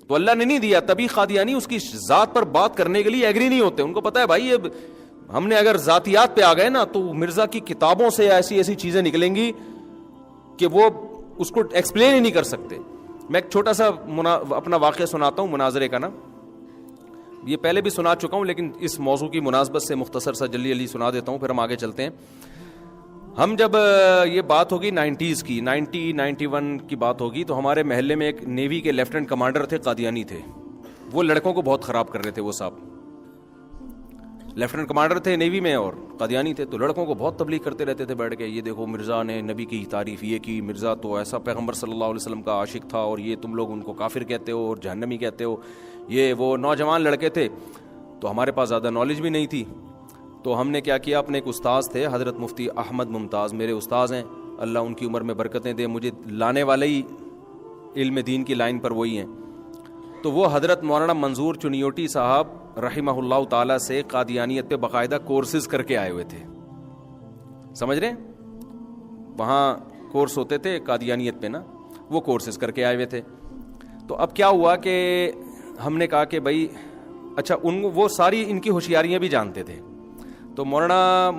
تو اللہ نے نہیں دیا. تبھی قادیانی اس کی ذات پر بات کرنے کے لیے ایگری نہیں ہوتے. ان کو پتا ہے بھائی یہ ہم نے اگر ذاتیات پہ آ گئے نا تو مرزا کی کتابوں سے ایسی ایسی چیزیں نکلیں گی کہ وہ اس کو ایکسپلین ہی نہیں کر سکتے. میں ایک چھوٹا سا اپنا واقعہ سناتا ہوں مناظرے کا نا. یہ پہلے بھی سنا چکا ہوں لیکن اس موضوع کی مناسبت سے مختصر سا جلدی سنا دیتا ہوں, پھر ہم آگے چلتے ہیں. ہم جب یہ بات ہوگی 90s کی 91 کی بات ہوگی, تو ہمارے محلے میں ایک نیوی کے لیفٹیننٹ کمانڈر تھے, قادیانی تھے. وہ لڑکوں کو بہت خراب کر رہے تھے. وہ صاحب لیفٹیننٹ کمانڈر تھے نیوی میں اور قادیانی تھے, تو لڑکوں کو بہت تبلیغ کرتے رہتے تھے بیٹھ کے, یہ دیکھو مرزا نے نبی کی تعریف یہ کی, مرزا تو ایسا پیغمبر صلی اللہ علیہ وسلم کا عاشق تھا, اور یہ تم لوگ ان کو کافر کہتے ہو اور جہنمی کہتے ہو. یہ وہ نوجوان لڑکے تھے, تو ہمارے پاس زیادہ نالج بھی نہیں تھی. تو ہم نے کیا کیا, اپنے ایک استاذ تھے حضرت مفتی احمد ممتاز, میرے استاذ ہیں, اللہ ان کی عمر میں برکتیں دے, مجھے لانے والے ہی علم دین کی لائن پر وہی ہیں. تو وہ حضرت مولانا منظور چنیوٹی صاحب رحمہ اللہ تعالیٰ سے قادیانیت پہ باقاعدہ کورسز کر کے آئے ہوئے تھے. سمجھ رہے ہیں, وہاں کورس ہوتے تھے قادیانیت پہ نا, وہ کورسز کر کے آئے ہوئے تھے. تو اب کیا ہوا کہ ہم نے کہا کہ بھائی اچھا وہ ساری ان کی ہوشیاریاں بھی جانتے تھے. تو مولانا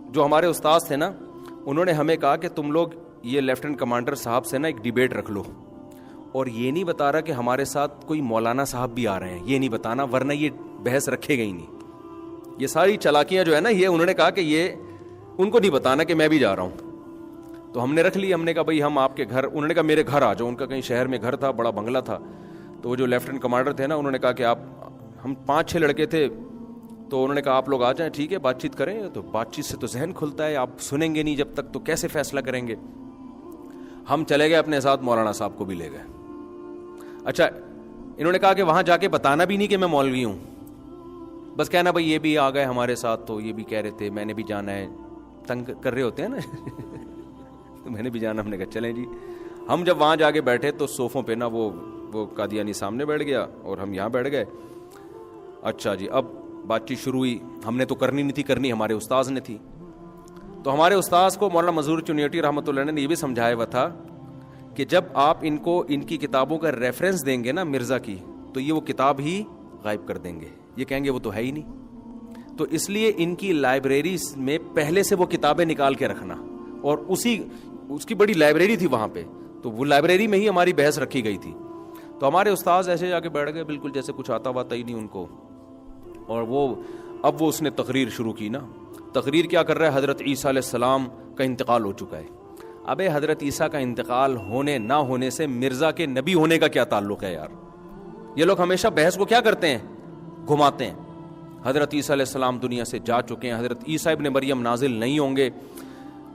جو ہمارے استاذ تھے نا, انہوں نے ہمیں کہا کہ تم لوگ یہ لیفٹیننٹ کمانڈر صاحب سے نا ایک ڈیبیٹ رکھ لو, اور یہ نہیں بتا رہا کہ ہمارے ساتھ کوئی مولانا صاحب بھی آ رہے ہیں, یہ نہیں بتانا, ورنہ یہ بحث رکھے گا ہی نہیں. یہ ساری چالاکیاں جو ہے نا, یہ انہوں نے کہا کہ یہ ان کو نہیں بتانا کہ میں بھی جا رہا ہوں. تو ہم نے رکھ لی. ہم نے کہا بھائی ہم آپ کے گھر, انہوں نے کہا میرے گھر آ جاؤ. ان کا کہیں شہر میں گھر تھا, بڑا بنگلہ تھا. تو وہ جو لیفٹیننٹ کمانڈر تھے نا, انہوں نے کہا کہ آپ, ہم 5-6 لڑکے تھے, تو انہوں نے کہا آپ لوگ آ جائیں, ٹھیک ہے بات چیت کریں. تو بات چیت سے تو ذہن کھلتا ہے, آپ سنیں گے نہیں جب تک, تو کیسے فیصلہ کریں گے. ہم چلے گئے اپنے ساتھ, مولانا صاحب کو بھی لے گئے. اچھا انہوں نے کہا کہ وہاں جا کے بتانا بھی نہیں کہ میں مولوی ہوں, بس کہنا بھائی یہ بھی آ گئے ہمارے ساتھ, تو یہ بھی کہہ رہے تھے میں نے بھی جانا ہے, تنگ کر رہے ہوتے ہیں نا تو میں نے بھی جانا. ہم نے کہا چلیں جی. ہم جب وہاں جا کے بیٹھے تو صوفوں پہ نا وہ قادیانی سامنے بیٹھ گیا اور ہم یہاں بیٹھ گئے. اچھا جی, اب بات چیت شروع ہوئی. ہم نے تو کرنی نہیں تھی, کرنی ہمارے استاذ نے تھی. تو ہمارے استاذ کو مولانا منظور چنیوٹی رحمۃ اللہ نے یہ بھی سمجھایا ہوا تھا کہ جب آپ ان کو ان کی کتابوں کا ریفرنس دیں گے نا مرزا کی, تو یہ وہ کتاب ہی غائب کر دیں گے, یہ کہیں گے وہ تو ہے ہی نہیں. تو اس لیے ان کی لائبریری میں پہلے سے وہ کتابیں نکال کے رکھنا, اور اس کی بڑی لائبریری تھی وہاں پہ, تو وہ لائبریری میں ہی ہماری بحث رکھی گئی تھی. تو ہمارے استاذ ایسے جا کے بیٹھ گئے بالکل جیسے کچھ آتا ہوا تھا ہی نہیں ان کو. اور اب اس نے تقریر شروع کی نا. تقریر کیا کر رہا ہے, حضرت عیسیٰ علیہ السلام کا انتقال ہو چکا ہے. ابے حضرت عیسیٰ کا انتقال ہونے نہ ہونے سے مرزا کے نبی ہونے کا کیا تعلق ہے یار. یہ لوگ ہمیشہ بحث کو کیا کرتے ہیں, گھماتے ہیں. حضرت عیسیٰ علیہ السلام دنیا سے جا چکے ہیں, حضرت عیسیٰ ابن مریم نازل نہیں ہوں گے.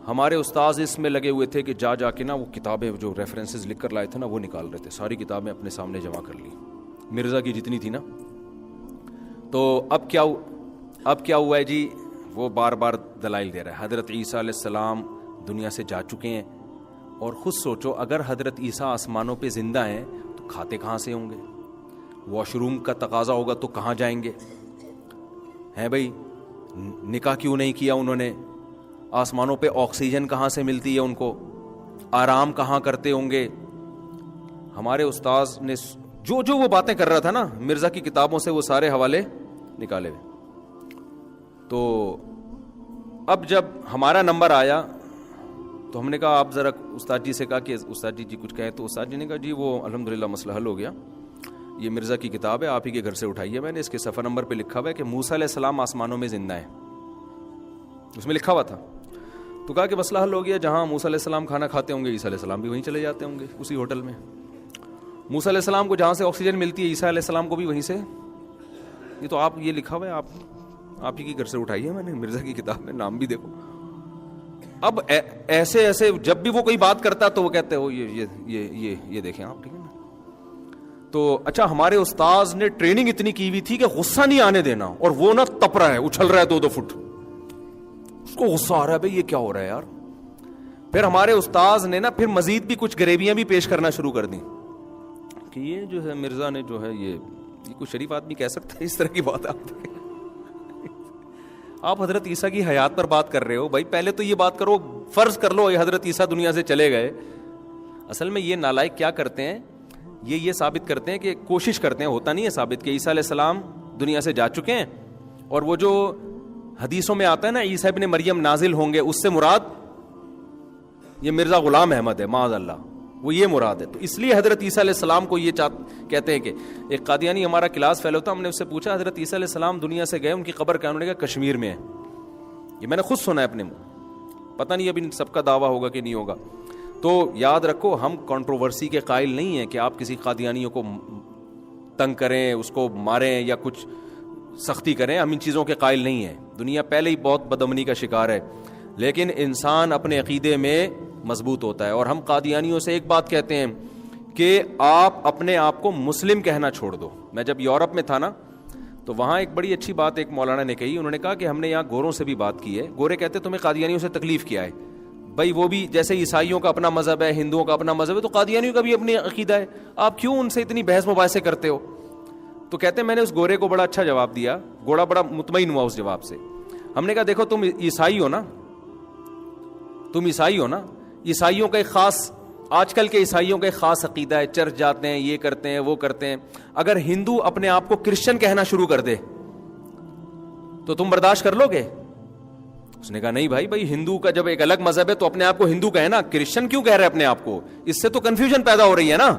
ہمارے استاذ اس میں لگے ہوئے تھے کہ جا کے نا وہ کتابیں جو ریفرنسز لکھ کر لائے تھے نا وہ نکال رہے تھے. ساری کتابیں اپنے سامنے جمع کر لی, مرزا کی جتنی تھی نا. تو اب کیا ہوا ہے جی, وہ بار بار دلائل دے رہا ہے. حضرت عیسیٰ علیہ السلام دنیا سے جا چکے ہیں, اور خود سوچو اگر حضرت عیسیٰ آسمانوں پہ زندہ ہیں تو کھاتے کہاں سے ہوں گے, واش روم کا تقاضا ہوگا تو کہاں جائیں گے ہیں بھائی, نکاح کیوں نہیں کیا انہوں نے, آسمانوں پہ آکسیجن کہاں سے ملتی ہے ان کو, آرام کہاں کرتے ہوں گے. ہمارے استاذ نے جو وہ باتیں کر رہا تھا نا مرزا کی کتابوں سے, وہ سارے حوالے نکالے ہوئے. تو اب جب ہمارا نمبر آیا تو ہم نے کہا آپ ذرا استاد جی سے کہا کہ استاد جی کچھ کہیں, تو استاد جی نے کہا جی وہ الحمدللہ مسئلہ حل ہو گیا, یہ مرزا کی کتاب ہے, آپ ہی کے گھر سے اٹھائی ہے میں نے, اس کے صفحہ نمبر پہ لکھا ہوا ہے کہ موسیٰ علیہ السلام آسمانوں میں زندہ ہے, اس میں لکھا ہوا تھا. تو کہا کہ مسئلہ حل ہو گیا, جہاں موسیٰ علیہ السلام کھانا کھاتے ہوں گے عیسیٰ علیہ السلام بھی وہیں چلے جاتے ہوں گے اسی ہوٹل میں. موسیٰ علیہ السلام کو جہاں سے آکسیجن ملتی ہے عیسیٰ علیہ السلام کو بھی وہیں سے. یہ تو آپ یہ لکھا ہوا ہے, آپ ہی کے گھر سے اٹھائی ہے میں نے, مرزا کی کتاب میں نام بھی دیکھو. اب ایسے جب بھی وہ کوئی بات کرتا تو وہ کہتے ہو یہ دیکھیں آپ, ٹھیک ہے نا. تو اچھا ہمارے استاذ نے ٹریننگ اتنی کی ہوئی تھی کہ غصہ نہیں آنے دینا, اور وہ نا تپ رہا ہے, اچھل رہا ہے 2 فٹ, اس کو غصہ آ رہا ہے بھائی یہ کیا ہو رہا ہے یار. پھر ہمارے استاذ نے نا پھر مزید بھی کچھ غریبیاں بھی پیش کرنا شروع کر دیں کہ یہ جو ہے مرزا نے جو ہے یہ کوئی شریف آدمی کہہ سکتا ہے اس طرح کی بات. آپ حضرت عیسیٰ کی حیات پر بات کر رہے ہو بھائی, پہلے تو یہ بات کرو, فرض کر لو یہ حضرت عیسیٰ دنیا سے چلے گئے. اصل میں یہ نالائق کیا کرتے ہیں یہ ثابت کرتے ہیں کہ کوشش کرتے ہیں, ہوتا نہیں ہے ثابت, کہ عیسیٰ علیہ السلام دنیا سے جا چکے ہیں, اور وہ جو حدیثوں میں آتا ہے نا عیسیٰ ابن مریم نازل ہوں گے, اس سے مراد یہ مرزا غلام احمد ہے, معاذ اللہ, وہ یہ مراد ہے. تو اس لیے حضرت عیسیٰ علیہ السلام کو یہ کہتے ہیں کہ ایک قادیانی ہمارا کلاس فیلو تھا, ہم نے اس سے پوچھا حضرت عیسیٰ علیہ السلام دنیا سے گئے, ان کی قبر کہاں؟ انہوں نے کہا کشمیر میں ہے. یہ میں نے خود سنا ہے اپنے منہ, پتہ نہیں ابھی سب کا دعویٰ ہوگا کہ نہیں ہوگا. تو یاد رکھو, ہم کنٹروورسی کے قائل نہیں ہیں کہ آپ کسی قادیانیوں کو تنگ کریں, اس کو ماریں یا کچھ سختی کریں, ہم ان چیزوں کے قائل نہیں ہیں. دنیا پہلے ہی بہت بدامنی کا شکار ہے, لیکن انسان اپنے عقیدے میں مضبوط ہوتا ہے. اور ہم قادیانیوں سے ایک بات کہتے ہیں کہ آپ اپنے آپ کو مسلم کہنا چھوڑ دو. میں جب یورپ میں تھا نا, تو وہاں ایک بڑی اچھی بات ایک مولانا نے کہی. انہوں نے کہا کہ ہم نے یہاں گوروں سے بھی بات کی ہے, گورے کہتے تمہیں قادیانیوں سے تکلیف کیا ہے؟ بھائی وہ بھی جیسے عیسائیوں کا اپنا مذہب ہے, ہندوؤں کا اپنا مذہب ہے, تو قادیانیوں کا بھی اپنی عقیدہ ہے, آپ کیوں ان سے اتنی بحث مباحثے کرتے ہو؟ تو کہتے ہیں میں نے اس گورے کو بڑا اچھا جواب دیا, گوڑا بڑا مطمئن ہوا اس جواب سے. ہم نے کہا دیکھو تم عیسائی ہو نا, تم عیسائی ہو نا, عیسائیوں کا ایک خاص, آج کل کے عیسائیوں کا ایک خاص عقیدہ ہے, چرچ جاتے ہیں, یہ کرتے ہیں, وہ کرتے ہیں. اگر ہندو اپنے آپ کو کرسچن کہنا شروع کر دے تو تم برداشت کر لو گے؟ اس نے کہا نہیں بھائی ہندو کا جب ایک الگ مذہب ہے تو اپنے آپ کو ہندو کہے نا, کرسچن کیوں کہہ رہے اپنے آپ کو؟ اس سے تو کنفیوژن پیدا ہو رہی ہے نا.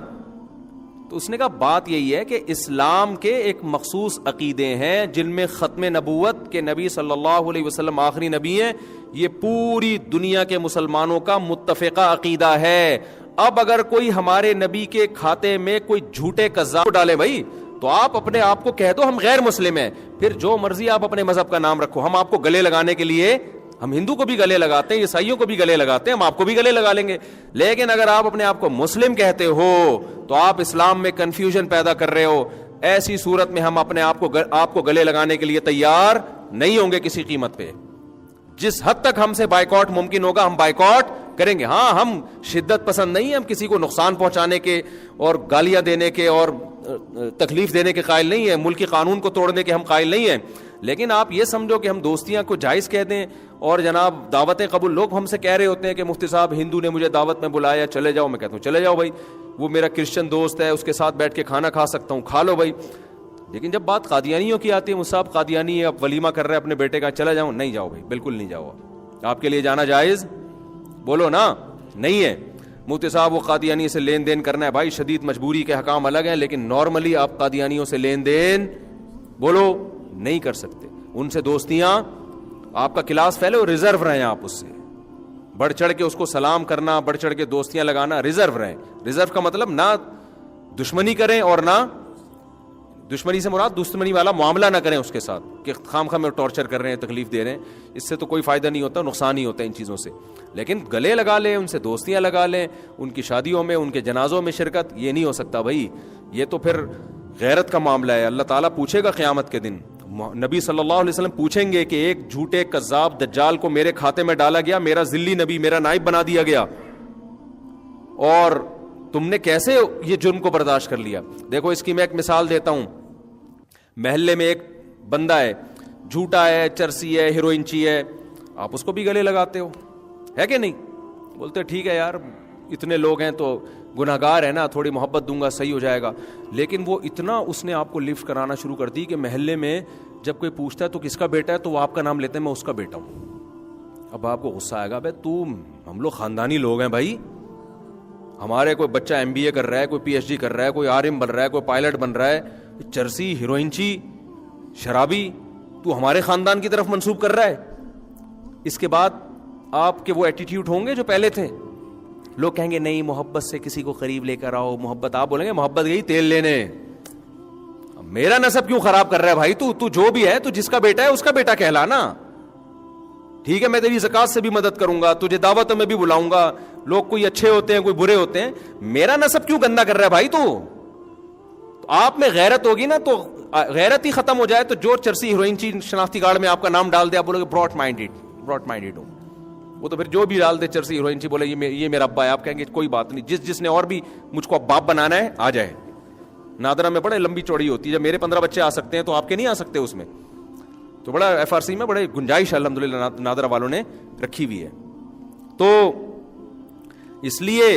تو اس نے کہا بات یہی ہے کہ اسلام کے ایک مخصوص عقیدے ہیں جن میں ختم نبوت کے نبی صلی اللہ علیہ وسلم آخری نبی ہیں, یہ پوری دنیا کے مسلمانوں کا متفقہ عقیدہ ہے. اب اگر کوئی ہمارے نبی کے کھاتے میں کوئی جھوٹے کذاب ڈالے بھائی, تو آپ اپنے آپ کو کہہ دو ہم غیر مسلم ہیں, پھر جو مرضی آپ اپنے مذہب کا نام رکھو. ہم آپ کو گلے لگانے کے لیے, ہم ہندو کو بھی گلے لگاتے ہیں, عیسائیوں کو بھی گلے لگاتے ہیں, ہم آپ کو بھی گلے لگا لیں گے. لیکن اگر آپ اپنے آپ کو مسلم کہتے ہو تو آپ اسلام میں کنفیوژن پیدا کر رہے ہو. ایسی صورت میں ہم اپنے آپ کو گلے لگانے کے لیے تیار نہیں ہوں گے کسی قیمت پہ. جس حد تک ہم سے بائیکاٹ ممکن ہوگا ہم بائیکاٹ کریں گے. ہاں ہم شدت پسند نہیں ہیں, ہم کسی کو نقصان پہنچانے کے اور گالیاں دینے کے اور تکلیف دینے کے قائل نہیں ہیں, ملکی قانون کو توڑنے کے ہم قائل نہیں ہیں. لیکن آپ یہ سمجھو کہ ہم دوستیاں کو جائز کہہ دیں, اور جناب دعوتیں قبول, لوگ ہم سے کہہ رہے ہوتے ہیں کہ مفتی صاحب ہندو نے مجھے دعوت میں بلایا, چلے جاؤ. میں کہتا ہوں چلے جاؤ بھائی, وہ میرا کرسچن دوست ہے, اس کے ساتھ بیٹھ کے کھانا کھا سکتا ہوں, کھا لو بھائی. لیکن جب بات قادیانیوں کی آتی ہے, مصعب قادیانی ہے, اب ولیمہ کر رہے ہیں اپنے بیٹے کا, چلا جاؤں؟ نہیں جاؤ بھائی, بالکل نہیں جاؤ. آپ کے لیے جانا جائز بولو نا نہیں ہے. مفتی صاحب وہ قادیانی سے لین دین کرنا ہے بھائی, شدید مجبوری کے حکام الگ ہیں, لیکن نارملی آپ قادیانیوں سے لین دین بولو نہیں کر سکتے. ان سے دوستیاں, آپ کا کلاس فیلو ریزرو رہیں, آپ اس سے بڑھ چڑھ کے اس کو سلام کرنا, بڑھ چڑھ کے دوستیاں لگانا, ریزرو رہیں. ریزرو کا مطلب نہ دشمنی کریں اور نہ دشمنی سے مراد دشمنی والا معاملہ نہ کریں اس کے ساتھ کہ خام خواہ میں ٹارچر کر رہے ہیں, تکلیف دے رہے ہیں. اس سے تو کوئی فائدہ نہیں ہوتا, نقصان ہی ہوتا ہے ان چیزوں سے. لیکن گلے لگا لیں, ان سے دوستیاں لگا لیں, ان کی شادیوں میں, ان کے جنازوں میں شرکت, یہ نہیں ہو سکتا بھائی. یہ تو پھر غیرت کا معاملہ ہے. اللہ تعالیٰ پوچھے گا قیامت کے دن, نبی صلی اللہ علیہ وسلم پوچھیں گے کہ ایک جھوٹے کذاب دجال کو میرے کھاتے میں ڈالا گیا, میرا ذلی نبی, میرا نائب بنا دیا گیا, اور تم نے کیسے یہ جرم کو برداشت کر لیا. دیکھو اس کی میں ایک مثال دیتا ہوں. محلے میں ایک بندہ ہے, جھوٹا ہے, چرسی ہے, ہیروئنچی ہے, آپ اس کو بھی گلے لگاتے ہو, ہے کہ نہیں؟ بولتے ٹھیک ہے یار اتنے لوگ ہیں تو گناہگار ہے نا, تھوڑی محبت دوں گا صحیح ہو جائے گا. لیکن وہ اتنا اس نے آپ کو لفٹ کرانا شروع کر دی کہ محلے میں جب کوئی پوچھتا ہے تو کس کا بیٹا ہے, تو وہ آپ کا نام لیتے ہیں, میں اس کا بیٹا ہوں. اب آپ کو غصہ آئے گا, بھائی ہم لوگ خاندانی لوگ ہیں بھائی, ہمارے کوئی بچہ MBA کر رہا ہے, کوئی PhD کر رہا ہے, کوئی RM بن رہا ہے, کوئی پائلٹ بن رہا ہے, چرسی, ہیروئنچی, شرابی تو ہمارے خاندان کی طرف منسوب کر رہا ہے. اس کے بعد آپ کے وہ ایٹیٹیوڈ ہوں گے جو پہلے تھے. لوگ کہیں گے نہیں محبت سے کسی کو قریب لے کر آؤ, محبت. آپ بولیں گے محبت گئی تیل لینے, میرا نسب کیوں خراب کر رہا ہے بھائی, تو جو بھی ہے, تو جس کا بیٹا ہے اس کا بیٹا کہلا نا. ٹھیک ہے میں تیری زکات سے بھی مدد کروں گا, تجھے دعوتوں میں بھی بلاؤں گا, لوگ کوئی اچھے ہوتے ہیں کوئی برے ہوتے ہیں, میرا نسب کیوں گندا کر رہا ہے بھائی. تو آپ میں غیرت ہوگی نا, تو غیرت ہی ختم ہو جائے تو جو چرسی ہیروئنچی شناختی کارڈ میں آپ کا نام ڈال دے, آپ بولو گے براڈ مائنڈیڈ ہوں. وہ تو پھر جو بھی ڈال دے چرسی ہیروئنچی, بولے یہ میرا ابا ہے, آپ کہیں گے کوئی بات نہیں, جس نے اور بھی مجھ کو اب باپ بنانا ہے آ جائے. نادرہ میں بڑے لمبی چوڑی ہوتی ہے, جب میرے 15 بچے آ سکتے ہیں تو آپ کے نہیں آ سکتے اس میں, تو بڑا FRC میں بڑے گنجائش الحمدللہ نادرہ والوں نے رکھی ہوئی ہے. تو اس لیے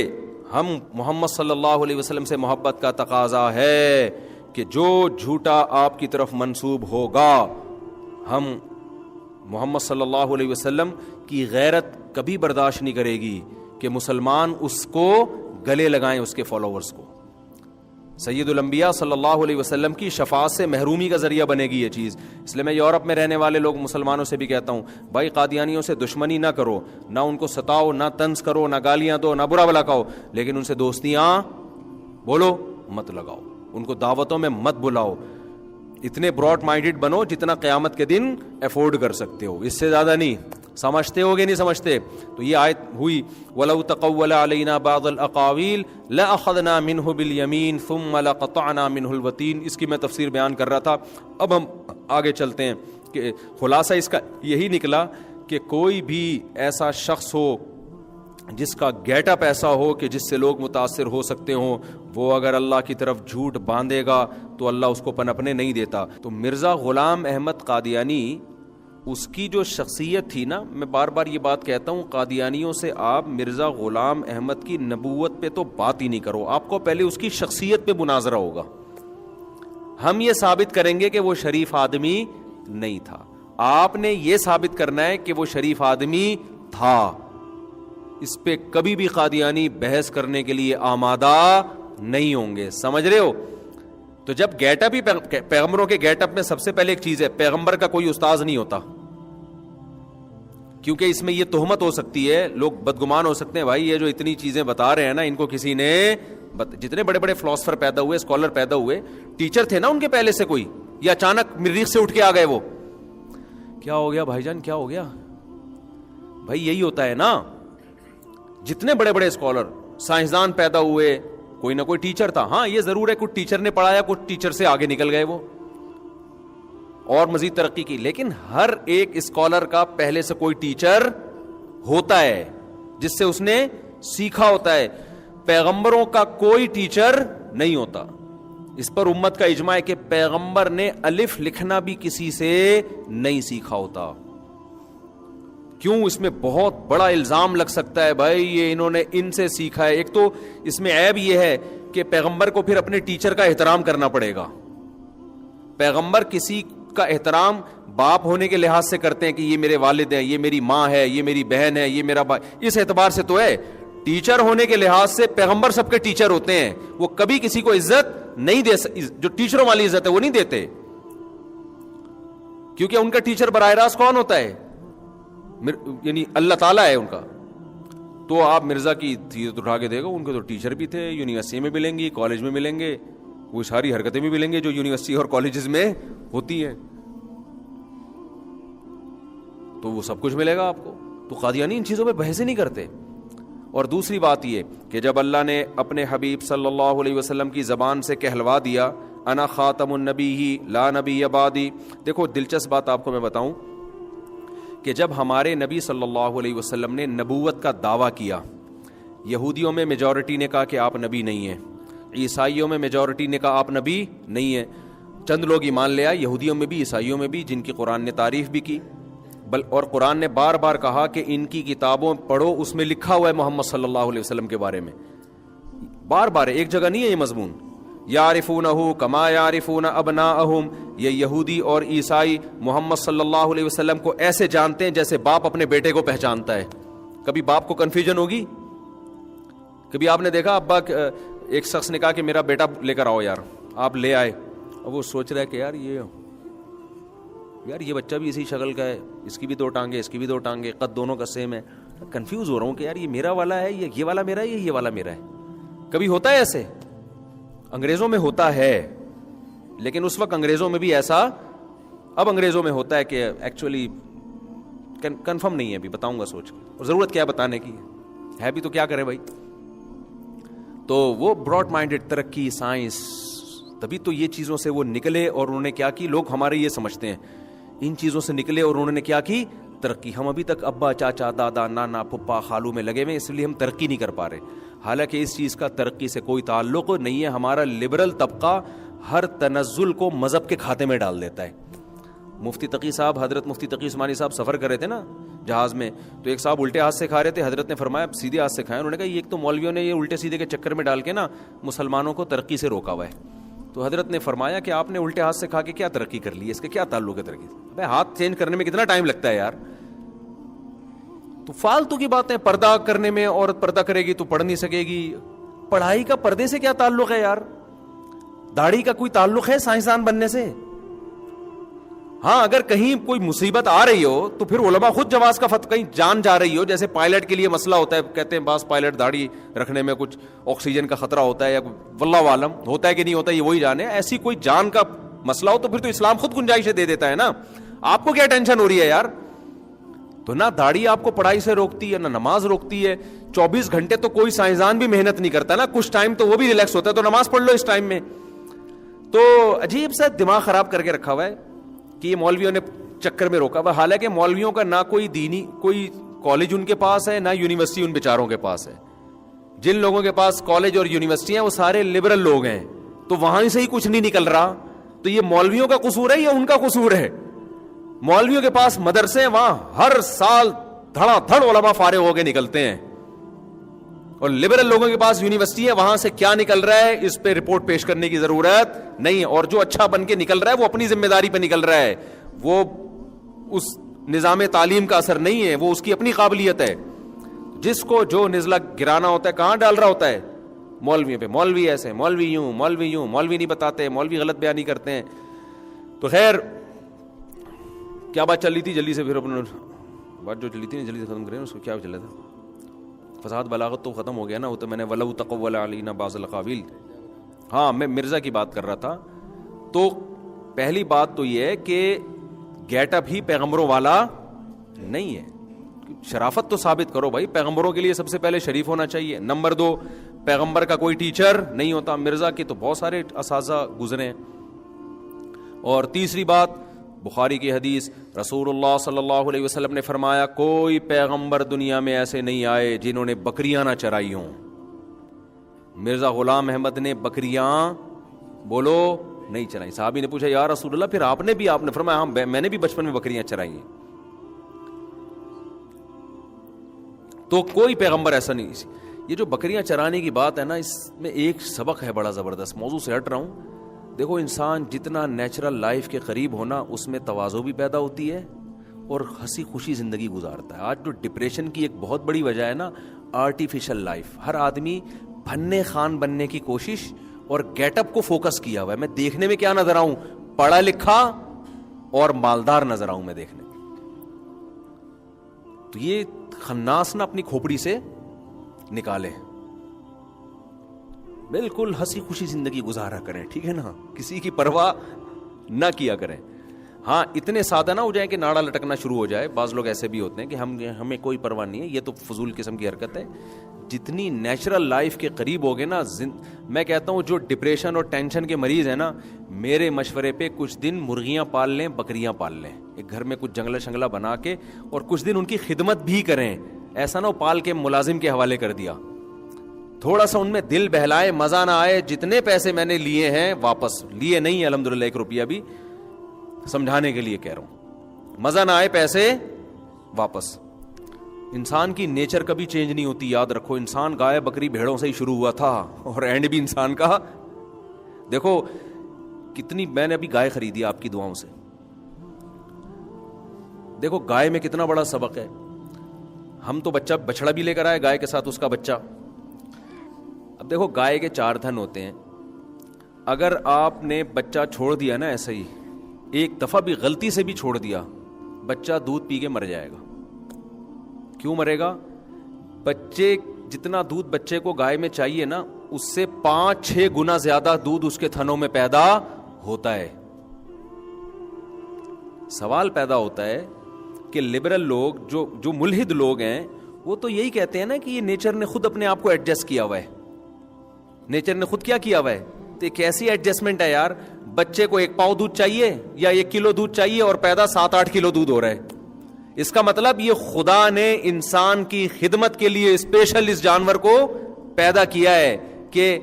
ہم محمد صلی اللہ علیہ وسلم سے محبت کا تقاضا ہے کہ جو جھوٹا آپ کی طرف منسوب ہوگا، ہم محمد صلی اللہ علیہ وسلم کی غیرت کبھی برداشت نہیں کرے گی کہ مسلمان اس کو گلے لگائیں، اس کے فالوورز کو۔ سید الانبیاء صلی اللہ علیہ وسلم کی شفاعت سے محرومی کا ذریعہ بنے گی یہ چیز۔ اس لیے میں یورپ میں رہنے والے لوگ مسلمانوں سے بھی کہتا ہوں، بھائی قادیانیوں سے دشمنی نہ کرو، نہ ان کو ستاؤ، نہ طنز کرو، نہ گالیاں دو، نہ برا بھلا کہو، لیکن ان سے دوستیاں بولو مت لگاؤ، ان کو دعوتوں میں مت بلاؤ۔ اتنے براڈ مائنڈڈ بنو جتنا قیامت کے دن افورڈ کر سکتے ہو، اس سے زیادہ نہیں۔ سمجھتے ہو گے نہیں سمجھتے؟ تو یہ آیت ہوئی وَلَوْ تَقَوَّلَ عَلَيْنَا بَعْضَ الْأَقَاوِيلِ لَأَخَذْنَا مِنْهُ بِالْيَمِينِ ثُمَّ لَقَطَعْنَا مِنْهُ الْوَتِينَ۔ اس کی میں تفسیر بیان کر رہا تھا، اب ہم آگے چلتے ہیں کہ خلاصہ اس کا یہی نکلا کہ کوئی بھی ایسا شخص ہو جس کا گیٹ اپ ایسا ہو کہ جس سے لوگ متاثر ہو سکتے ہوں، وہ اگر اللہ کی طرف جھوٹ باندھے گا تو اللہ اس کو پنپنے نہیں دیتا۔ تو مرزا غلام احمد قادیانی، اس کی جو شخصیت تھی نا، میں بار بار یہ بات کہتا ہوں، قادیانیوں سے آپ مرزا غلام احمد کی نبوت پہ تو بات ہی نہیں کرو، آپ کو پہلے اس کی شخصیت پہ مناظرہ ہوگا۔ ہم یہ ثابت کریں گے کہ وہ شریف آدمی نہیں تھا، آپ نے یہ ثابت کرنا ہے کہ وہ شریف آدمی تھا۔ اس پہ کبھی بھی قادیانی بحث کرنے کے لیے آمادہ نہیں ہوں گے، سمجھ رہے ہو؟ تو جب گیٹ اپ ہی پیغمبروں کے گیٹ اپ میں سب سے پہلے ایک چیز ہے، پیغمبر کا کوئی استاذ نہیں ہوتا، کیونکہ اس میں یہ تہمت ہو سکتی ہے، لوگ بدگمان ہو سکتے ہیں، بھائی یہ جو اتنی چیزیں بتا رہے ہیں نا، ان کو کسی نے جتنے بڑے بڑے فلاسفر پیدا ہوئے، اسکالر پیدا ہوئے، ٹیچر تھے نا ان کے پہلے سے کوئی، یا اچانک مریخ سے اٹھ کے آ گئے وہ؟ کیا ہو گیا بھائی جان، کیا ہو گیا بھائی؟ یہی ہوتا ہے نا، جتنے بڑے بڑے اسکالر سائنسدان پیدا ہوئے، کوئی نہ کوئی ٹیچر تھا۔ ہاں یہ ضرور ہے، کچھ ٹیچر نے پڑھایا، کچھ ٹیچر سے آگے نکل گئے وہ اور مزید ترقی کی، لیکن ہر ایک اسکالر کا پہلے سے کوئی ٹیچر ہوتا ہے جس سے اس نے سیکھا ہوتا ہے۔ پیغمبروں کا کوئی ٹیچر نہیں ہوتا۔ اس پر امت کا اجماع ہے کہ پیغمبر نے الف لکھنا بھی کسی سے نہیں سیکھا ہوتا۔ کیوں؟ اس میں بہت بڑا الزام لگ سکتا ہے، بھائی یہ انہوں نے ان سے سیکھا ہے۔ ایک تو اس میں عیب یہ ہے کہ پیغمبر کو پھر اپنے ٹیچر کا احترام کرنا پڑے گا۔ پیغمبر کسی کا احترام باپ ہونے کے لحاظ سے کرتے ہیں کہ یہ میرے والد ہیں، یہ میری ماں ہے، یہ میری بہن ہے، یہ میرا بھائی، اس اعتبار سے تو ہے۔ ٹیچر ہونے کے لحاظ سے پیغمبر سب کے ٹیچر ہوتے ہیں، وہ کبھی کسی کو عزت نہیں دے، جو ٹیچروں والی عزت ہے وہ نہیں دیتے، کیونکہ ان کا ٹیچر براہ راست کون ہوتا ہے؟ یعنی اللہ تعالیٰ ہے ان کا۔ تو آپ مرزا کی چیز اٹھا کے دیکھو، ان کے تو ٹیچر بھی تھے، یونیورسٹی میں ملیں گی، کالج میں ملیں گے، وہ ساری حرکتیں بھی ملیں گے جو یونیورسٹی اور کالجز میں ہوتی ہیں، تو وہ سب کچھ ملے گا آپ کو۔ تو قادیانی ان چیزوں پہ بحث ہی نہیں کرتے۔ اور دوسری بات یہ کہ جب اللہ نے اپنے حبیب صلی اللہ علیہ وسلم کی زبان سے کہلوا دیا انا خاتم النبی لا نبی بعدی، دیکھو دلچسپ بات آپ کو میں بتاؤں کہ جب ہمارے نبی صلی اللہ علیہ وسلم نے نبوت کا دعویٰ کیا، یہودیوں میں میجورٹی نے کہا کہ آپ نبی نہیں ہیں، عیسائیوں میں میجورٹی نے کہا آپ نبی نہیں ہیں، چند لوگ ایمان لے آئے، یہودیوں میں بھی عیسائیوں میں بھی، جن کی قرآن نے تعریف بھی کی، اور قرآن نے بار بار کہا کہ ان کی کتابوں پڑھو، اس میں لکھا ہوا ہے محمد صلی اللہ علیہ وسلم کے بارے میں، بار بار، ایک جگہ نہیں ہے یہ مضمون۔ یعرفونہ کما یعرفون ابناءہم، یہ یہودی اور عیسائی محمد صلی اللہ علیہ وسلم کو ایسے جانتے ہیں جیسے باپ اپنے بیٹے کو پہچانتا ہے۔ کبھی باپ کو کنفیوژن ہوگی؟ کبھی آپ نے دیکھا ابا ایک شخص نے کہا کہ میرا بیٹا لے کر آؤ یار، آپ لے آئے، اور وہ سوچ رہا ہے کہ یار یہ بچہ بھی اسی شکل کا ہے، اس کی بھی دو ٹانگیں، اس کی بھی دو ٹانگیں، قد دونوں کا سیم ہے، کنفیوز ہو رہا ہوں کہ یار یہ میرا والا ہے، یہ والا میرا ہے، یہ والا میرا ہے۔ کبھی ہوتا ہے ایسے؟ انگریزوں میں ہوتا ہے، لیکن اس وقت انگریزوں میں بھی ایسا، اب انگریزوں میں ہوتا ہے کہ ایکچولی کنفرم نہیں ہے، ابھی بتاؤں گا سوچ کے، اور ضرورت کیا بتانے کی ہے بھی تو کیا کرے بھائی۔ تو وہ براڈ مائنڈڈ، ترقی، سائنس، تبھی تو یہ چیزوں سے وہ نکلے، اور انہوں نے کیا کی، لوگ ہمارے یہ سمجھتے ہیں ان چیزوں سے نکلے اور انہوں نے کیا کی، ترقی۔ ہم ابھی تک ابا، چاچا، دادا، نانا، پھپھا، خالو میں لگے ہوئے، اس لیے ہم ترقی نہیں کر پا رہے، حالانکہ اس چیز کا ترقی سے کوئی تعلق نہیں ہے۔ ہمارا لبرل طبقہ ہر تنزل کو مذہب کے کھاتے میں ڈال دیتا ہے۔ مفتی تقی صاحب، حضرت مفتی تقی عثمانی صاحب سفر کر رہے تھے نا جہاز میں, تو ایک صاحب الٹے ہاتھ سے کھا رہے تھے, حضرت نے فرمایا سیدھے ہاتھ سے کھائیں. انہوں نے کہا یہ ایک تو مولویوں نے یہ الٹے سیدھے کے چکر میں ڈال کے نا مسلمانوں کو ترقی سے روکا ہوا ہے. تو حضرت نے فرمایا کہ آپ نے الٹے ہاتھ سے کھا کے کیا ترقی کر لی ہے, اس کے کیا تعلق ہے ترقی سے؟ بھائی ہاتھ چینج کرنے میں کتنا ٹائم لگتا ہے یار. تو فالتو کی باتیں, پردہ کرنے میں عورت پردہ کرے گی تو پڑھ نہیں سکے گی, پڑھائی کا پردے سے کیا تعلق ہے یار؟ داڑھی کا کوئی تعلق ہے سائنسدان بننے سے؟ ہاں اگر کہیں کوئی مصیبت آ رہی ہو تو پھر علماء خود جواز کا فتویٰ, کہیں جان جا رہی ہو, جیسے پائلٹ کے لیے مسئلہ ہوتا ہے, کہتے ہیں بعض پائلٹ داڑھی رکھنے میں کچھ آکسیجن کا خطرہ ہوتا ہے, یا واللہ عالم ہوتا ہے کہ نہیں ہوتا یہ وہی جانے. ایسی کوئی جان کا مسئلہ ہو تو پھر تو اسلام خود گنجائشیں دے دیتا ہے نا. آپ کو کیا ٹینشن ہو رہی ہے یار؟ تو نہ داڑھی آپ کو پڑھائی سے روکتی ہے, نہ نماز روکتی ہے. 24 گھنٹے تو کوئی سائنسدان بھی محنت نہیں کرتا نا, کچھ ٹائم تو وہ بھی ریلیکس ہوتا ہے, تو نماز پڑھ لو اس ٹائم میں. تو عجیب سا دماغ خراب کر کے رکھا ہوا ہے کہ یہ مولویوں نے چکر میں روکا ہوا. حالانکہ مولویوں کا نہ کوئی دینی کوئی کالج ان کے پاس ہے, نہ یونیورسٹی ان بیچاروں کے پاس ہے. جن لوگوں کے پاس کالج اور یونیورسٹی ہیں وہ سارے لبرل لوگ ہیں, تو وہاں سے ہی کچھ نہیں نکل رہا. تو یہ مولویوں کا قصور ہے یا ان کا قصور ہے؟ مولویوں کے پاس مدرسے ہیں, وہاں ہر سال دھڑا دھڑ علماء فارغ ہو کے نکلتے ہیں, اور لبرل لوگوں کے پاس یونیورسٹی ہے, وہاں سے کیا نکل رہا ہے اس پہ رپورٹ پیش کرنے کی ضرورت نہیں ہے. اور جو اچھا بن کے نکل رہا ہے وہ اپنی ذمہ داری پہ نکل رہا ہے, وہ اس نظام تعلیم کا اثر نہیں ہے, وہ اس کی اپنی قابلیت ہے. جس کو جو نزلہ گرانا ہوتا ہے کہاں ڈال رہا ہوتا ہے؟ مولویوں پہ. مولوی ایسے, مولوی یوں, مولوی یوں, مولوی نہیں بتاتے, مولوی غلط بیانی کرتے ہیں. تو خیر کیا بات چل رہی تھی, جلدی سے پھر اپنے بات جو چلی تھی جلدی سے ختم کریں. اس کو کیا چل رہا تھا؟ فساد بلاغت تو ختم ہو گیا نا, وہ تو میں نے ولو تقول علینا بعض القاویل. ہاں میں مرزا کی بات کر رہا تھا. تو پہلی بات تو یہ ہے کہ گیٹ اپ ہی پیغمبروں والا نہیں ہے. شرافت تو ثابت کرو بھائی, پیغمبروں کے لیے سب سے پہلے شریف ہونا چاہیے. نمبر 2, پیغمبر کا کوئی ٹیچر نہیں ہوتا, مرزا کے تو بہت سارے اساتذہ گزرے ہیں. اور تیسری بات, بخاری کی حدیث, رسول اللہ صلی اللہ علیہ وسلم نے فرمایا کوئی پیغمبر دنیا میں ایسے نہیں آئے جنہوں نے بکریاں نہ چرائی ہوں. مرزا غلام احمد نے بکریاں بولو نہیں چرائی. صحابی نے پوچھا یا رسول اللہ پھر آپ نے فرمایا ہاں میں نے بھی بچپن میں بکریاں چرائی ہیں. تو کوئی پیغمبر ایسا نہیں. یہ جو بکریاں چرانے کی بات ہے نا, اس میں ایک سبق ہے بڑا زبردست. موضوع سے ہٹ رہا ہوں. دیکھو انسان جتنا نیچرل لائف کے قریب ہونا اس میں تواضع بھی پیدا ہوتی ہے اور ہنسی خوشی زندگی گزارتا ہے. آج جو ڈپریشن کی ایک بہت بڑی وجہ ہے نا, آرٹیفیشل لائف. ہر آدمی فن خان بننے کی کوشش اور گیٹ اپ کو فوکس کیا ہوا ہے. میں دیکھنے میں کیا نظر آؤں؟ پڑھا لکھا اور مالدار نظر آؤں میں دیکھنے. تو یہ خناس نہ اپنی کھوپڑی سے نکالے, بالکل ہنسی خوشی زندگی گزارا کریں, ٹھیک ہے نا, کسی کی پرواہ نہ کیا کریں. ہاں اتنے سادہ نہ ہو جائیں کہ ناڑا لٹکنا شروع ہو جائے. بعض لوگ ایسے بھی ہوتے ہیں کہ ہمیں کوئی پرواہ نہیں ہے, یہ تو فضول قسم کی حرکت ہے. جتنی نیچرل لائف کے قریب ہوگے نا, میں کہتا ہوں جو ڈپریشن اور ٹینشن کے مریض ہیں نا, میرے مشورے پہ کچھ دن مرغیاں پال لیں, بکریاں پال لیں, ایک گھر میں کچھ جنگلہ شنگلہ بنا کے, اور کچھ دن ان کی خدمت بھی کریں. ایسا نہ ہو پال کے ملازم کے حوالے کر دیا. تھوڑا سا ان میں دل بہلائے, مزہ نہ آئے. جتنے پیسے میں نے لیے ہیں واپس, لیے نہیں الحمدللہ 1 روپیہ بھی, سمجھانے کے لیے کہہ رہا ہوں, مزہ نہ آئے پیسے واپس. انسان کی نیچر کبھی چینج نہیں ہوتی, یاد رکھو. انسان گائے بکری بھیڑوں سے ہی شروع ہوا تھا, اور اینڈ بھی انسان کا دیکھو کتنی. میں نے ابھی گائے خریدی آپ کی دعاؤں سے. دیکھو گائے میں کتنا بڑا سبق ہے. ہم تو بچڑا بھی لے کر آئے, گائے کے ساتھ اس کا بچہ. اب دیکھو گائے کے 4 دھن ہوتے ہیں. اگر آپ نے بچہ چھوڑ دیا نا ایسے ہی, ایک دفعہ بھی غلطی سے بھی چھوڑ دیا, بچہ دودھ پی کے مر جائے گا. کیوں مرے گا؟ بچے جتنا دودھ بچے کو گائے میں چاہیے نا, اس سے 5-6 گنا زیادہ دودھ اس کے تھنوں میں پیدا ہوتا ہے. سوال پیدا ہوتا ہے کہ لبرل لوگ جو ملحد لوگ ہیں وہ تو یہی کہتے ہیں نا کہ یہ نیچر نے خود اپنے آپ کو ایڈجسٹ کیا ہوا ہے. نیچر نے خود کیا ہوا ہے؟ تو ایک ایسی ایڈجسٹمنٹ ہے یار, بچے کو 1 پاؤ دودھ چاہیے یا 1 کلو دودھ چاہیے, اور پیدا 7-8 کلو دودھ ہو رہا ہے. اس کا مطلب یہ خدا نے انسان کی خدمت کے لیے اسپیشل اس جانور کو پیدا کیا ہے کہ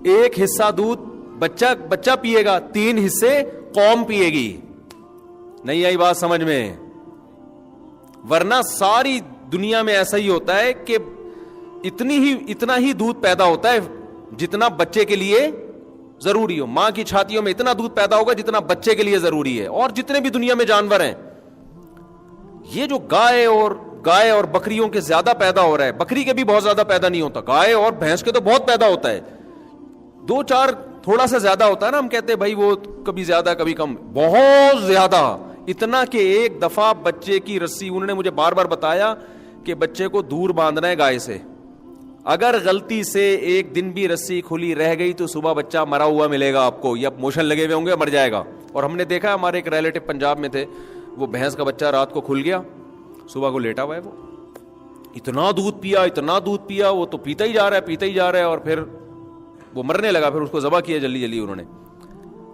1 حصہ دودھ بچہ پیے گا, 3 حصے قوم پیے گی. نہیں آئی بات سمجھ میں؟ ورنہ ساری دنیا میں ایسا ہی ہوتا ہے کہ اتنا ہی دودھ پیدا ہوتا ہے جتنا بچے کے لیے ضروری ہو. ماں کی چھاتیوں میں اتنا دودھ پیدا ہوگا جتنا بچے کے لیے ضروری ہے. اور جتنے بھی دنیا میں جانور ہیں, یہ جو گائے اور بکریوں کے زیادہ پیدا ہو رہا ہے, بکری کے بھی بہت زیادہ پیدا نہیں ہوتا, گائے اور بھینس کے تو بہت پیدا ہوتا ہے, 2-4 تھوڑا سا زیادہ ہوتا ہے نا, ہم کہتے ہیں بھائی وہ کبھی زیادہ کبھی کم, بہت زیادہ, اتنا کہ ایک دفعہ بچے کی رسی, انہوں نے مجھے بار بار بتایا کہ بچے کو دور باندھنا ہے گائے سے, اگر غلطی سے ایک دن بھی رسی کھلی رہ گئی تو صبح بچہ مرا ہوا ملے گا آپ کو, یا موشن لگے ہوئے ہوں گے, مر جائے گا. اور ہم نے دیکھا, ہمارے ایک ریلیٹو پنجاب میں تھے, وہ بھینس کا بچہ رات کو کھل گیا, صبح کو لیٹا ہوا ہے, وہ اتنا دودھ پیا, وہ تو پیتا ہی جا رہا ہے, اور پھر وہ مرنے لگا, پھر اس کو ذبح کیا جلدی انہوں نے.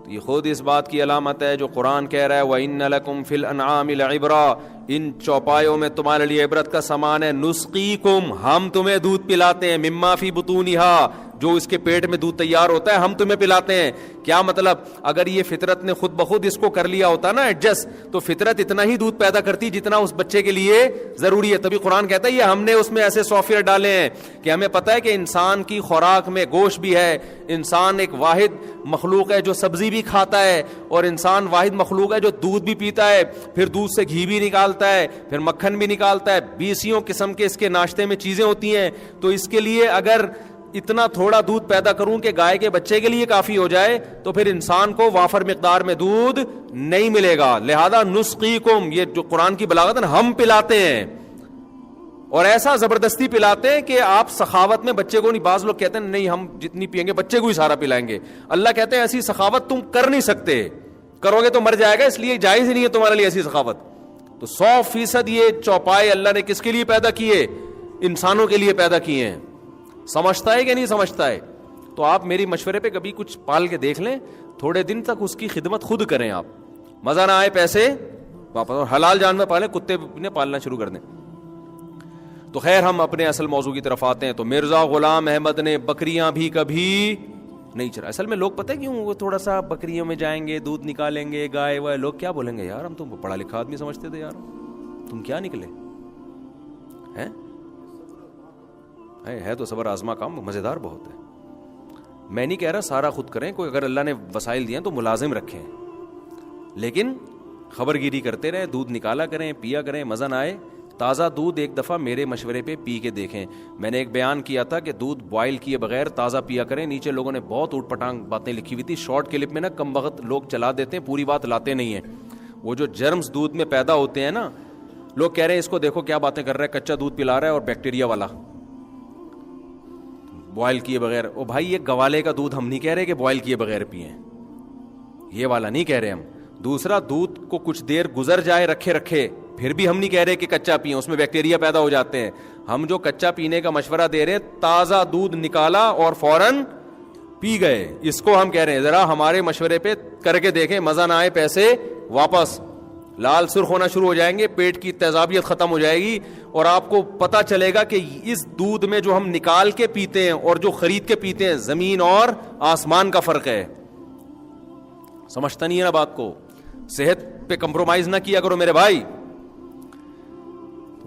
تو یہ خود اس بات کی علامت ہے جو قرآن کہہ رہا ہے وَإِنَّ لَكُمْ فِي الْأَنْعَامِ لَعِبْرَةً, ان چوپایوں میں تمہارے لیے عبرت کا سامان ہے. نُسْقِيكُمْ, ہم تمہیں دودھ پلاتے ہیں, مِمَّا فِي بُطُونِهَا, جو اس کے پیٹ میں دودھ تیار ہوتا ہے ہم تمہیں پلاتے ہیں. کیا مطلب, اگر یہ فطرت نے خود بخود اس کو کر لیا ہوتا نا ایڈجسٹ, تو فطرت اتنا ہی دودھ پیدا کرتی جتنا اس بچے کے لیے ضروری ہے. تبھی قرآن کہتا ہے یہ ہم نے اس میں ایسے سافٹ ویئر ڈالے ہیں کہ ہمیں پتہ ہے کہ انسان کی خوراک میں گوشت بھی ہے, انسان ایک واحد مخلوق ہے جو سبزی بھی کھاتا ہے, اور انسان واحد مخلوق ہے جو دودھ بھی پیتا ہے, پھر دودھ سے گھی بھی نکالتا ہے, پھر مکھن بھی نکالتا ہے, 20 قسم کے اس کے ناشتے میں چیزیں ہوتی ہیں. تو اس کے لیے اگر اتنا تھوڑا دودھ پیدا کروں کہ گائے کے بچے کے لیے کافی ہو جائے, تو پھر انسان کو وافر مقدار میں دودھ نہیں ملے گا. لہذا نسقیکم, یہ جو قرآن کی بلاغت ہے, ہم پلاتے ہیں, اور ایسا زبردستی پلاتے ہیں کہ آپ سخاوت میں بچے کو نہیں. بعض لوگ کہتے ہیں نہیں ہم جتنی پئیں گے بچے کو ہی سارا پلائیں گے. اللہ کہتے ہیں ایسی سخاوت تم کر نہیں سکتے, کرو گے تو مر جائے گا, اس لیے جائز ہی نہیں ہے تمہارے لیے ایسی سخاوت. تو 100% یہ چوپائے اللہ نے کس کے لیے پیدا کیے, انسانوں کے لیے پیدا کیے ہیں. سمجھتا ہے کہ نہیں سمجھتا ہے؟ تو آپ میری مشورے پہ کبھی کچھ پال کے دیکھ لیں, تھوڑے دن تک اس کی خدمت خود کریں آپ, مزہ نہ آئے پیسے واپس, اور حلال جانور پالیں, کتے نے پالنا شروع کر دیں. تو خیر ہم اپنے اصل موضوع کی طرف آتے ہیں. تو مرزا غلام احمد نے بکریاں بھی کبھی نہیں چرا. اصل میں لوگ پتہ ہے کیوں, وہ تھوڑا سا بکریوں میں جائیں گے, دودھ نکالیں گے, گائے وائے, لوگ کیا بولیں گے, یار ہم تو پڑھا لکھا آدمی سمجھتے تھے, یار تم کیا نکلے ہیں, ہے تو صبر آزما کام, مزیدار بہت ہے. میں نہیں کہہ رہا سارا خود کریں, کوئی اگر اللہ نے وسائل دیے تو ملازم رکھیں, لیکن خبر گیری کرتے رہیں, دودھ نکالا کریں, پیا کریں, مزہ نہ آئے. تازہ دودھ ایک دفعہ میرے مشورے پہ پی کے دیکھیں. میں نے ایک بیان کیا تھا کہ دودھ بوائل کیے بغیر تازہ پیا کریں. نیچے لوگوں نے بہت اوٹ پٹانگ باتیں لکھی ہوئی تھی, شارٹ کلپ میں نا کم وقت لوگ چلا دیتے ہیں, پوری بات لاتے نہیں ہیں. وہ جو جرمز دودھ میں پیدا ہوتے ہیں نا, لوگ کہہ رہے ہیں اس کو دیکھو کیا باتیں کر رہا ہے, کچا دودھ پلا رہا ہے اور بیکٹیریا والا بوائل کیے بغیر. او بھائی یہ گوالے کا دودھ ہم نہیں کہہ رہے کہ بوائل کیے بغیر پئیں, یہ والا نہیں کہہ رہے ہم. دوسرا دودھ کو کچھ دیر گزر جائے رکھے پھر بھی ہم نہیں کہہ رہے کہ کچا پئیں, اس میں بیکٹیریا پیدا ہو جاتے ہیں. ہم جو کچا پینے کا مشورہ دے رہے ہیں, تازہ دودھ نکالا اور فوراً پی گئے, اس کو ہم کہہ رہے ہیں ذرا ہمارے مشورے پہ کر کے دیکھیں, مزہ نہ آئے پیسے واپس. لال سرخ ہونا شروع ہو جائیں گے, پیٹ کی تیزابیت ختم ہو جائے گی, اور آپ کو پتہ چلے گا کہ اس دودھ میں جو ہم نکال کے پیتے ہیں اور جو خرید کے پیتے ہیں, زمین اور آسمان کا فرق ہے. سمجھتا نہیں ہے نا بات کو. صحت پہ کمپرومائز نہ کیا کرو میرے بھائی.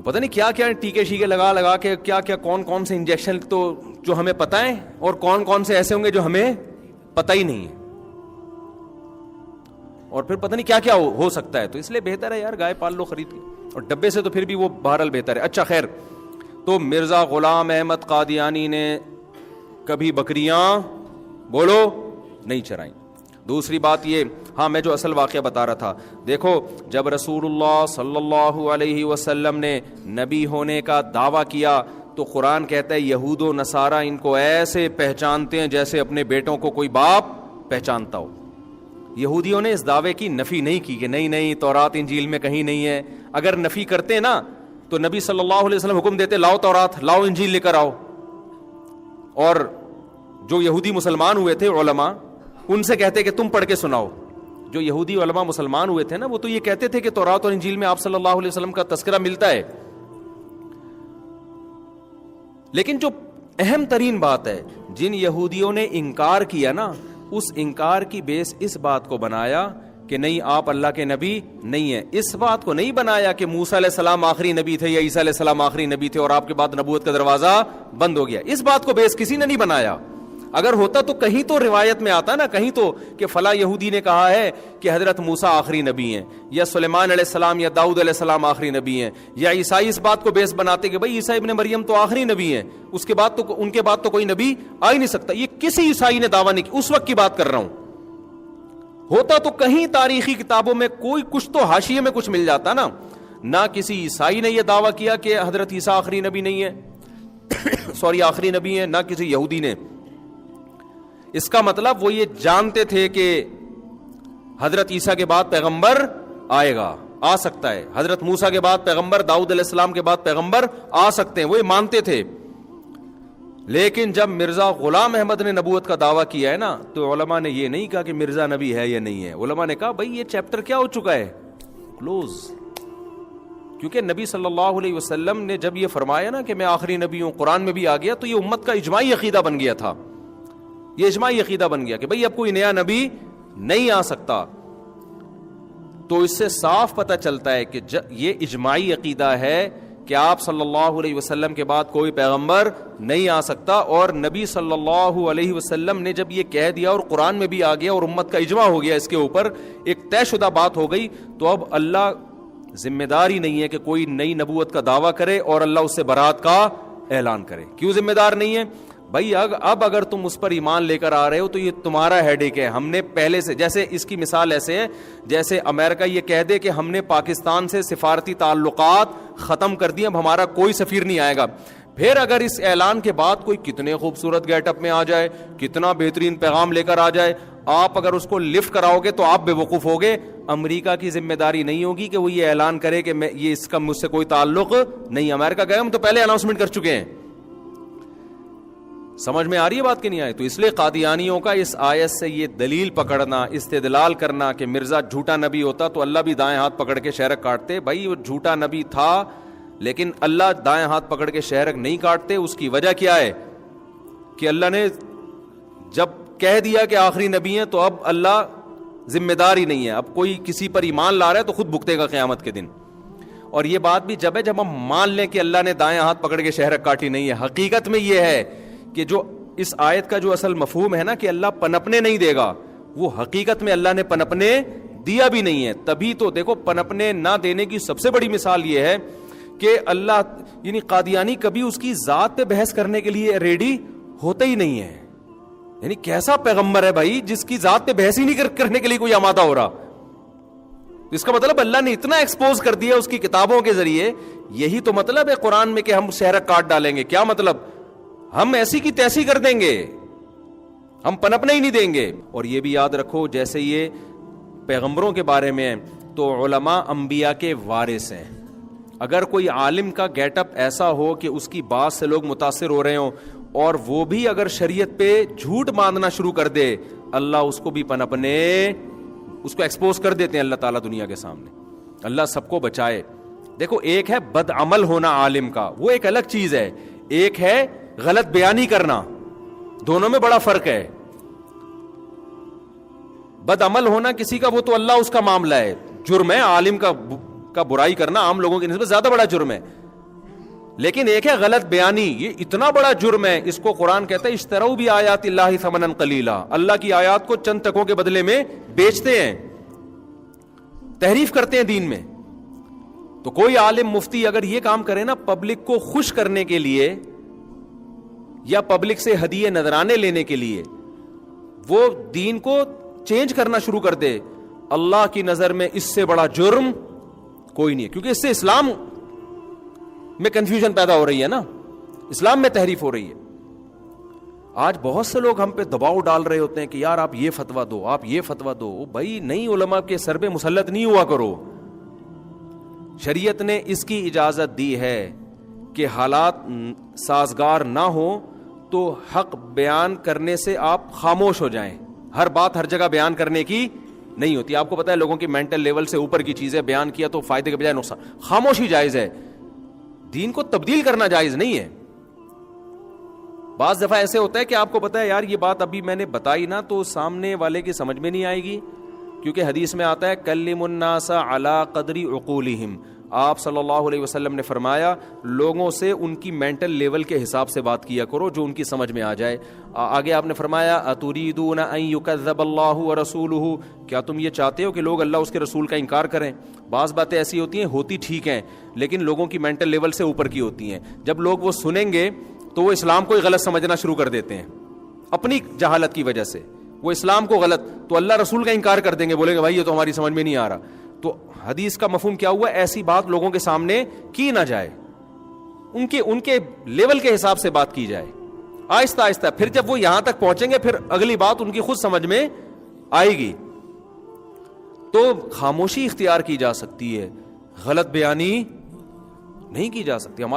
پتہ نہیں کیا کیا ٹیکے شیکے لگا کے کیا کیا کون کون سے انجیکشن تو جو ہمیں پتہ ہے, اور کون کون سے ایسے ہوں گے جو ہمیں پتہ ہی نہیں ہے, اور پھر پتہ نہیں کیا کیا ہو سکتا ہے. تو اس لیے بہتر ہے یار گائے پال لو خرید کے, اور ڈبے سے تو پھر بھی وہ بہرحال بہتر ہے. اچھا خیر, تو مرزا غلام احمد قادیانی نے کبھی بکریاں بولو نہیں چرائیں. دوسری بات یہ, ہاں میں جو اصل واقعہ بتا رہا تھا, دیکھو جب رسول اللہ صلی اللہ علیہ وسلم نے نبی ہونے کا دعویٰ کیا تو قرآن کہتا ہے یہود و نصارہ ان کو ایسے پہچانتے ہیں جیسے اپنے بیٹوں کو کوئی باپ پہچانتا ہو. یہودیوں نے اس دعوے کی نفی نہیں کی کہ نہیں تورات انجیل میں کہیں نہیں ہے. اگر نفی کرتے نا تو نبی صلی اللہ علیہ وسلم حکم دیتے لاؤ تورات, لاؤ انجیل لے کر آؤ. اور جو یہودی مسلمان ہوئے تھے علماء, ان سے کہتے کہ تم پڑھ کے سناؤ. جو یہودی علماء مسلمان ہوئے تھے نا, وہ تو یہ کہتے تھے کہ تورات اور انجیل میں آپ صلی اللہ علیہ وسلم کا تذکرہ ملتا ہے. لیکن جو اہم ترین بات ہے, جن یہودیوں نے انکار کیا نا, اس انکار کی بیس اس بات کو بنایا کہ نہیں آپ اللہ کے نبی نہیں ہیں. اس بات کو نہیں بنایا کہ موسیٰ علیہ السلام آخری نبی تھے یا عیسیٰ علیہ السلام آخری نبی تھے اور آپ کے بعد نبوت کا دروازہ بند ہو گیا. اس بات کو بیس کسی نے نہیں بنایا. اگر ہوتا تو کہیں تو روایت میں آتا نا, کہیں تو کہ فلاں یہودی نے کہا ہے کہ حضرت موسیٰ آخری نبی ہیں, یا سلیمان علیہ السلام یا داؤد علیہ السلام آخری نبی ہیں, یا عیسائی اس بات کو بیس بناتے کہ بھئی عیسیٰ ابن مریم تو آخری نبی ہیں, اس کے بعد تو ان کے بعد تو کوئی نبی آ ہی نہیں سکتا. یہ کسی عیسائی نے دعویٰ نہیں کیا, اس وقت کی بات کر رہا ہوں. ہوتا تو کہیں تاریخی کتابوں میں کوئی کچھ تو حاشیے میں کچھ مل جاتا نا. نہ کسی عیسائی نے یہ دعویٰ کیا کہ حضرت عیسیٰ آخری نبی نہیں ہے آخری نبی ہے, نہ کسی یہودی نے. اس کا مطلب وہ یہ جانتے تھے کہ حضرت عیسیٰ کے بعد پیغمبر آئے گا, آ سکتا ہے, حضرت موسیٰ کے بعد پیغمبر, داؤد علیہ السلام کے بعد پیغمبر آ سکتے ہیں, وہ یہ مانتے تھے. لیکن جب مرزا غلام احمد نے نبوت کا دعویٰ کیا ہے نا, تو علماء نے یہ نہیں کہا کہ مرزا نبی ہے یا نہیں ہے. علماء نے کہا بھائی یہ چیپٹر کیا ہو چکا ہے, کلوز. کیونکہ نبی صلی اللہ علیہ وسلم نے جب یہ فرمایا نا کہ میں آخری نبی ہوں, قرآن میں بھی آ گیا, تو یہ امت کا اجماعی عقیدہ بن گیا تھا. یہ اجماعی عقیدہ بن گیا کہ بھئی اب کوئی نیا نبی نہیں آ سکتا. تو اس سے صاف پتہ چلتا ہے کہ یہ اجماعی عقیدہ ہے کہ آپ صلی اللہ علیہ وسلم کے بعد کوئی پیغمبر نہیں آ سکتا. اور نبی صلی اللہ علیہ وسلم نے جب یہ کہہ دیا اور قرآن میں بھی آ گیا اور امت کا اجماع ہو گیا اس کے اوپر, ایک طے شدہ بات ہو گئی, تو اب اللہ ذمہ دار ہی نہیں ہے کہ کوئی نئی نبوت کا دعویٰ کرے اور اللہ اس سے برات کا اعلان کرے. کیوں ذمہ دار نہیں ہے بھائی؟ اب اگر تم اس پر ایمان لے کر آ رہے ہو تو یہ تمہارا ہیڈیک ہے. ہم نے پہلے سے, جیسے اس کی مثال ایسے ہے جیسے امریکہ یہ کہہ دے کہ ہم نے پاکستان سے سفارتی تعلقات ختم کر دیے, اب ہمارا کوئی سفیر نہیں آئے گا. پھر اگر اس اعلان کے بعد کوئی کتنے خوبصورت گیٹ اپ میں آ جائے, کتنا بہترین پیغام لے کر آ جائے, آپ اگر اس کو لفٹ کراؤ گے تو آپ بے وقوف ہوگے. امریکہ کی ذمہ داری نہیں ہوگی کہ وہ یہ اعلان کرے کہ یہ اس کا مجھ سے کوئی تعلق نہیں. امریکہ گئے, ہم تو پہلے اناؤنسمنٹ کر چکے ہیں. سمجھ میں آ رہی ہے بات کہ نہیں آئی؟ تو اس لیے قادیانیوں کا اس آیت سے یہ دلیل پکڑنا, استدلال کرنا کہ مرزا جھوٹا نبی ہوتا تو اللہ بھی دائیں ہاتھ پکڑ کے شہرک کاٹتے. بھائی وہ جھوٹا نبی تھا, لیکن اللہ دائیں ہاتھ پکڑ کے شہرک نہیں کاٹتے. اس کی وجہ کیا ہے کہ اللہ نے جب کہہ دیا کہ آخری نبی ہیں تو اب اللہ ذمہ دار ہی نہیں ہے. اب کوئی کسی پر ایمان لا رہا ہے تو خود بھگتے گا قیامت کے دن. اور یہ بات بھی جب ہے جب ہم مان لیں کہ اللہ نے دائیں ہاتھ پکڑ کے شہرک کاٹی نہیں ہے. حقیقت میں یہ ہے کہ جو اس آیت کا جو اصل مفہوم ہے نا کہ اللہ پنپنے نہیں دے گا, وہ حقیقت میں اللہ نے پنپنے دیا بھی نہیں ہے. تبھی تو دیکھو پنپنے نہ دینے کی سب سے بڑی مثال یہ ہے کہ اللہ یعنی قادیانی کبھی اس کی ذات پہ بحث کرنے کے لیے ریڈی ہوتا ہی نہیں ہے. یعنی کیسا پیغمبر ہے بھائی جس کی ذات پہ بحث ہی نہیں کرنے کے لیے کوئی آمادہ ہو رہا. اس کا مطلب اللہ نے اتنا ایکسپوز کر دیا اس کی کتابوں کے ذریعے. یہی تو مطلب ہے قرآن میں کہ ہم شہرک کاٹ ڈالیں گے. کیا مطلب؟ ہم ایسی کی تیسی کر دیں گے, ہم پنپنے ہی نہیں دیں گے. اور یہ بھی یاد رکھو جیسے یہ پیغمبروں کے بارے میں تو علماء انبیاء کے وارث ہیں. اگر کوئی عالم کا گیٹ اپ ایسا ہو کہ اس کی بات سے لوگ متاثر ہو رہے ہوں اور وہ بھی اگر شریعت پہ جھوٹ باندھنا شروع کر دے, اللہ اس کو بھی پنپنے, اس کو ایکسپوز کر دیتے ہیں اللہ تعالیٰ دنیا کے سامنے. اللہ سب کو بچائے. دیکھو ایک ہے بد عمل ہونا عالم کا, وہ ایک الگ چیز ہے. ایک ہے غلط بیانی کرنا, دونوں میں بڑا فرق ہے. بد عمل ہونا کسی کا وہ تو اللہ اس کا معاملہ ہے, جرم ہے. عالم کا برائی کرنا عام لوگوں کی نسبت زیادہ بڑا جرم ہے. لیکن ایک ہے غلط بیانی, یہ اتنا بڑا جرم ہے. اس کو قرآن کہتا ہے اشتروا بآیات اللہ ثمنا قلیلا, اللہ کی آیات کو چند ٹکوں کے بدلے میں بیچتے ہیں, تحریف کرتے ہیں دین میں. تو کوئی عالم مفتی اگر یہ کام کرے نا پبلک کو خوش کرنے کے لیے یا پبلک سے ہدیے نذرانے لینے کے لیے, وہ دین کو چینج کرنا شروع کر دے, اللہ کی نظر میں اس سے بڑا جرم کوئی نہیں ہے. کیونکہ اس سے اسلام میں کنفیوژن پیدا ہو رہی ہے نا, اسلام میں تحریف ہو رہی ہے. آج بہت سے لوگ ہم پہ دباؤ ڈال رہے ہوتے ہیں کہ یار آپ یہ فتویٰ دو, آپ یہ فتویٰ دو. بھائی نہیں, علماء کے سر پہ مسلط نہیں ہوا کرو. شریعت نے اس کی اجازت دی ہے کہ حالات سازگار نہ ہو تو حق بیان کرنے سے آپ خاموش ہو جائیں. ہر بات ہر جگہ بیان کرنے کی نہیں ہوتی. آپ کو پتا ہے لوگوں کی مینٹل لیول سے اوپر کی چیزیں بیان کیا تو فائدے کے بجائے نقصان. خاموشی جائز ہے, دین کو تبدیل کرنا جائز نہیں ہے. بعض دفعہ ایسے ہوتا ہے کہ آپ کو پتا ہے یار یہ بات ابھی میں نے بتائی نا تو سامنے والے کی سمجھ میں نہیں آئے گی کیونکہ حدیث میں آتا ہے کلم الناس علی قدر عقولہم، آپ صلی اللہ علیہ وسلم نے فرمایا لوگوں سے ان کی مینٹل لیول کے حساب سے بات کیا کرو، جو ان کی سمجھ میں آ جائے۔ آگے آپ نے فرمایا اتریدون ان یکذب اللہ ورسولہ، کیا تم یہ چاہتے ہو کہ لوگ اللہ اس کے رسول کا انکار کریں؟ بعض باتیں ایسی ہوتی ہیں ہوتی ٹھیک ہیں لیکن لوگوں کی مینٹل لیول سے اوپر کی ہوتی ہیں، جب لوگ وہ سنیں گے تو وہ اسلام کو ہی غلط سمجھنا شروع کر دیتے ہیں اپنی جہالت کی وجہ سے، وہ اسلام کو غلط، تو اللہ رسول کا انکار کر دیں گے، بولیں گے بھائی یہ تو ہماری سمجھ میں نہیں آ رہا۔ تو حدیث کا مفہوم کیا ہوا؟ ایسی بات لوگوں کے سامنے کی نہ جائے، ان کے لیول کے حساب سے بات کی جائے آہستہ آہستہ، پھر جب وہ یہاں تک پہنچیں گے پھر اگلی بات ان کی خود سمجھ میں آئے گی۔ تو خاموشی اختیار کی جا سکتی ہے، غلط بیانی نہیں کی جا سکتی۔ ہمارے